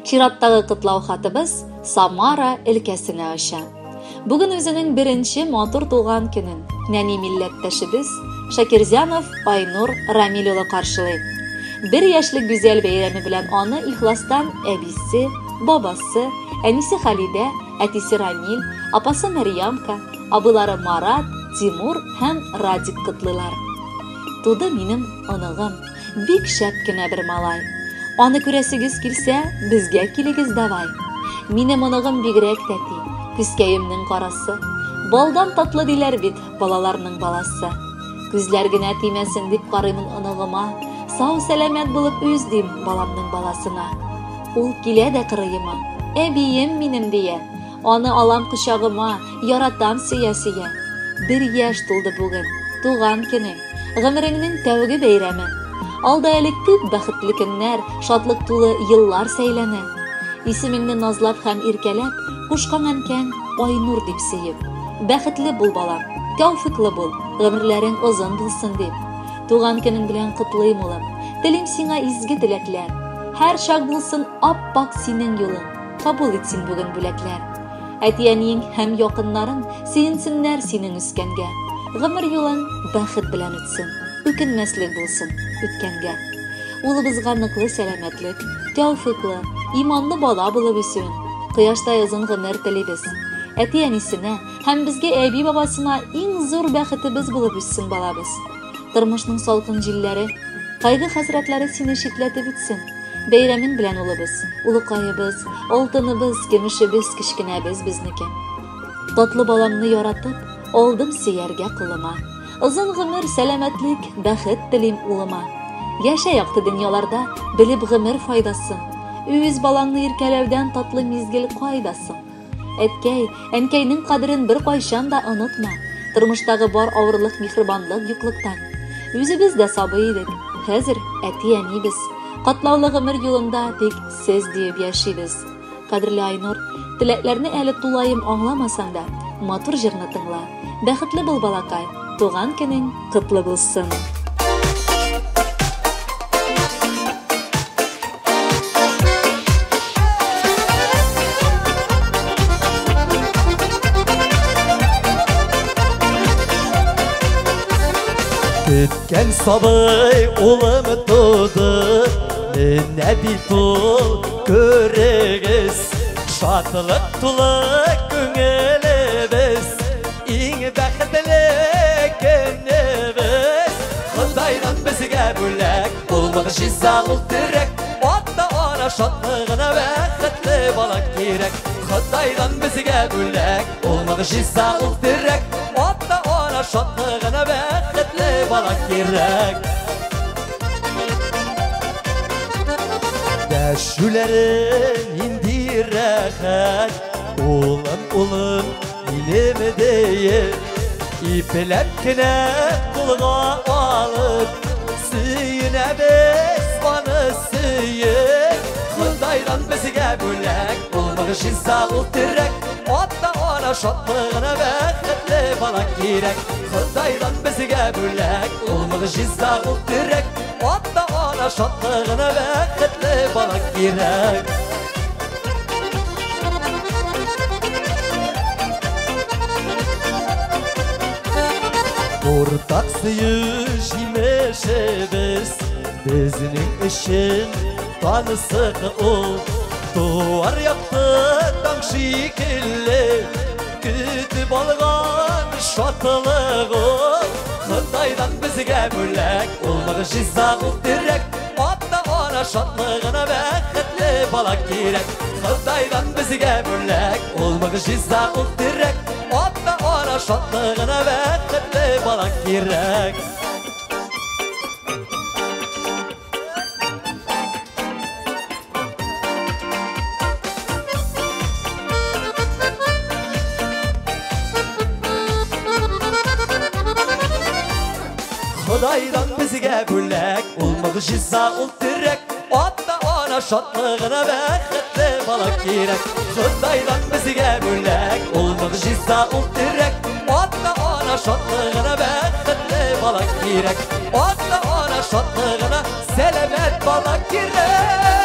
Чираттагы кытлау хатыбыз Самара өлкәсенә аша. Бүген үзенең беренче матур туган көнен нәни милләттәшебез Шакирзянов Айнур Рамил улы каршылый. 1 яшьлек гүзәл бәйрәме белән аны ихластан әбисе, бабасы, әнисе Халидә, әтисе Рамил, апасы Мәрьямка, абылары Марат, Тимур һәм Радик кытлыйлар. Туды минем оныгым, бик шәп кенә бер малай. Аны күрәсегез килсә, безгә килегез давай. Минем оныгым бигрәк тәти, күскәемнең карасы. Балдан татлы диләр бит балаларның баласы. Күзләр генә тимәсен дип карыймын оныгыма, сау сәламәт булып үз дим баламның баласына. Ул килә дә кырыйыма, әбием минем дия. Аны алам кочагыма, яратам сөя-сөя. 1 яшь тулды бүген, туган көнең, гомереңнең тәүге бәйрәме. Алда әле күп бәхетле көннәр, шатлык тулы еллар сәйләнә. Исемеңне назлап һәм иркәләп, кушкан әнкәң Айнур дип сөеп. Бәхетле бул балам, тәүфиклы бул, гомерләрең озын булсын дип. Туган көнең белән котлыйм улым, телим сиңа изге теләкләр. Һәр чак булсын ап-пак синең юлың, кабул итсин бүген бүләкләр. Әтиәнең һәм якыннарың сөенсеннәр синең үскәнгә. Гомер юлың бәхет белән үтсен, үкенмәслек булсын үткәнгә. Улыбызга ныклы сәламәтлек, тәүфиклы, иманлы бала булып үсүен, кояштай озын гомер телибез. Әти-әнисенә һәм безгә әби бабасына иң зур бәхетебез булып үссен балабыз. Тормышның салкын җилләре, кайгы хәсрәтләре сине шитләтеп үтсен. Бәйрәмең белән улыбыз, улыкайыбыз, алтыныбыз, көмешебез, кичкенәбез безнеке. Татлы баламны яратып, алдым сөяргә кулыма. Озын гомер, сәламәтлек, бәхет телим улыма. Яшә якты дөньяларда, белеп гомер файдасын. Үз балаңны иркәләүдән татлы мизгел кайдасын. Әткәй, әнкәйнең кадерен бер кайчан да онытма. Тормыштагы бар авырлык, михрибанлык юклыктан. Үзебез дә сабый идек, хәзер әти-әнибез. Катлаулы гомер юлында тик сез диеп яшибез. Кадерле Айнур, теләкләрне әле тулайым аңламасаң да, матур җырны тыңла. Бәхетле бул балакай, туган көнең котлы булсын. Kütken sabay ulum tudu, ne bitul göregiz. Şatlık tuluk güngelibiz, İň bäxtli günübiz. Xudaydan bizge bölek, bulmak şizağıl direk. Otta ona şatlığına bäxtli balak gerek. Xudaydan bizge bölek, bulmak şizağıl direk. Otta ona şatlığına bäxtli balak gerek. Dəşülərin indi rəxət, ulum ilim deyir. İpləp kinə qulğa alıb, süyünə biz bana süyür. Xudaydan bizgə bölək, bulmaq şizağıl direk. Otta ona şatlığına bäxtli balak gerek. Xudaydan bizgə bölək, bulmaq şizağıl direk. Otta ona şatlığına bäxtli balak gerek. Ortak süyüş imeşebiz, bizning işin tanısıq ol. Duvar yaktı tam şikilli, kütüp algan şatlık ol. Xudaydan bizge bölek, olmağı şizağıl direk. Otta ona şatlığına bäxtli balak gerek. Xudaydan bizge bölek, olmağı şizağıl direk. Otta ona şatlığına bäxtli balak gerek. Xudaydan bizge bölek, olmağı şizağıl direk. Otta ona şatlığına bäxtli balak gerek. Xudaydan bizge bölek, olmağı şizağıl direk. Otta ona şatlığına bäxtli balak gerek. Otta ona şatlığına selamet balak gerek.